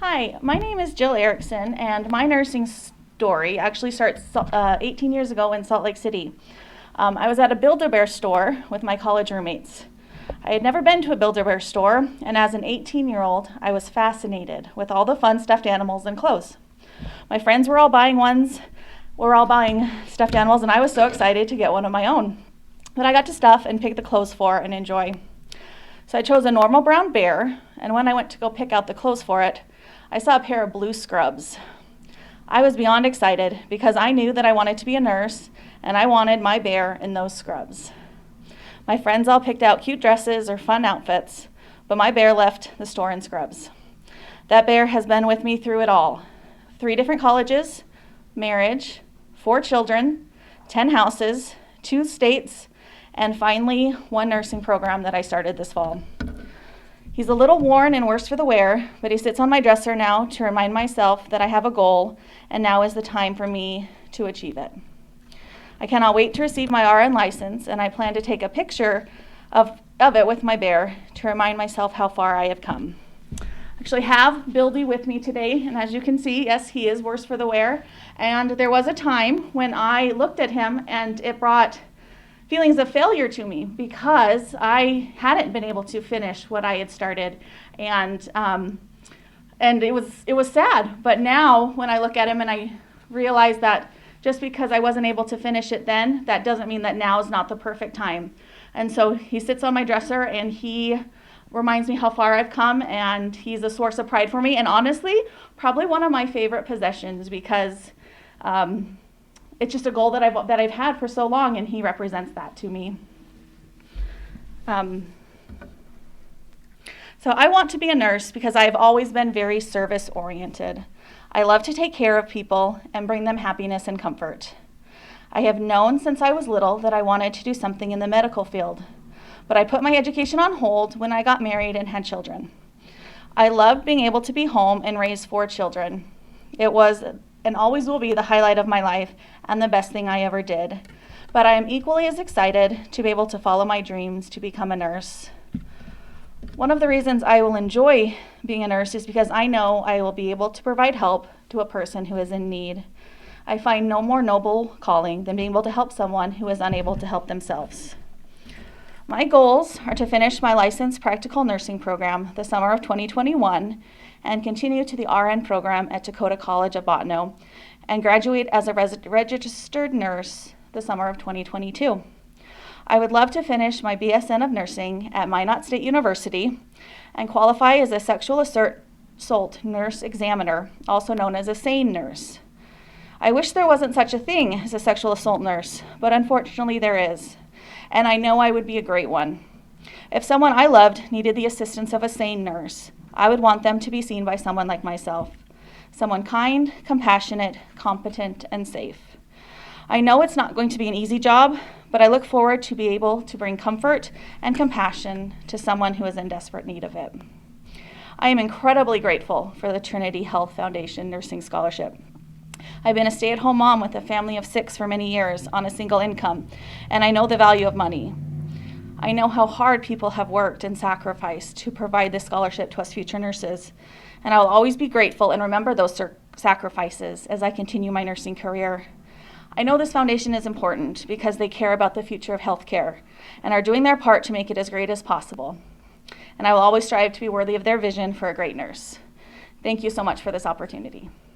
Hi, my name is Jill Erickson, and my nursing story actually starts 18 years ago in Salt Lake City. I was at a Build-A-Bear store with my college roommates. I had never been to a Build-A-Bear store, and as an 18-year-old, I was fascinated with all the fun stuffed animals and clothes. My friends were all buying stuffed animals, and I was so excited to get one of my own that I got to stuff and pick the clothes for and enjoy. So I chose a normal brown bear, and when I went to go pick out the clothes for it, I saw a pair of blue scrubs. I was beyond excited because I knew that I wanted to be a nurse and I wanted my bear in those scrubs. My friends all picked out cute dresses or fun outfits, but my bear left the store in scrubs. That bear has been with me through it all. 3 different colleges, marriage, 4 children, 10 houses, 2 states, and finally 1 nursing program that I started this fall. He's a little worn and worse for the wear, but he sits on my dresser now to remind myself that I have a goal, and now is the time for me to achieve it. I cannot wait to receive my RN license, and I plan to take a picture of it with my bear to remind myself how far I have come. I actually have Bildy with me today, and as you can see, yes, he is worse for the wear. And there was a time when I looked at him and it brought feelings of failure to me because I hadn't been able to finish what I had started, and it was sad. But now when I look at him and I realize that just because I wasn't able to finish it then, that doesn't mean that now is not the perfect time. And so he sits on my dresser and he reminds me how far I've come, and he's a source of pride for me, and honestly, probably one of my favorite possessions because it's just a goal that I've had for so long, and he represents that to me. So I want to be a nurse because I've always been very service-oriented. I love to take care of people and bring them happiness and comfort. I have known since I was little that I wanted to do something in the medical field, but I put my education on hold when I got married and had children. I loved being able to be home and raise 4 children. It was and always will be the highlight of my life and the best thing I ever did. But I am equally as excited to be able to follow my dreams to become a nurse. One of the reasons I will enjoy being a nurse is because I know I will be able to provide help to a person who is in need. I find no more noble calling than being able to help someone who is unable to help themselves. My goals are to finish my licensed practical nursing program the summer of 2021 and continue to the RN program at Dakota College of Botano and graduate as a registered nurse the summer of 2022. I would love to finish my BSN of nursing at Minot State University and qualify as a sexual assault nurse examiner, also known as a SANE nurse. I wish there wasn't such a thing as a sexual assault nurse, but unfortunately there is, and I know I would be a great one. If someone I loved needed the assistance of a SANE nurse, I would want them to be seen by someone like myself, someone kind, compassionate, competent, and safe. I know it's not going to be an easy job, but I look forward to be able to bring comfort and compassion to someone who is in desperate need of it. I am incredibly grateful for the Trinity Health Foundation Nursing Scholarship. I've been a stay-at-home mom with a family of 6 for many years on a single income, and I know the value of money. I know how hard people have worked and sacrificed to provide this scholarship to us future nurses, and I will always be grateful and remember those sacrifices as I continue my nursing career. I know this foundation is important because they care about the future of healthcare and are doing their part to make it as great as possible. And I will always strive to be worthy of their vision for a great nurse. Thank you so much for this opportunity.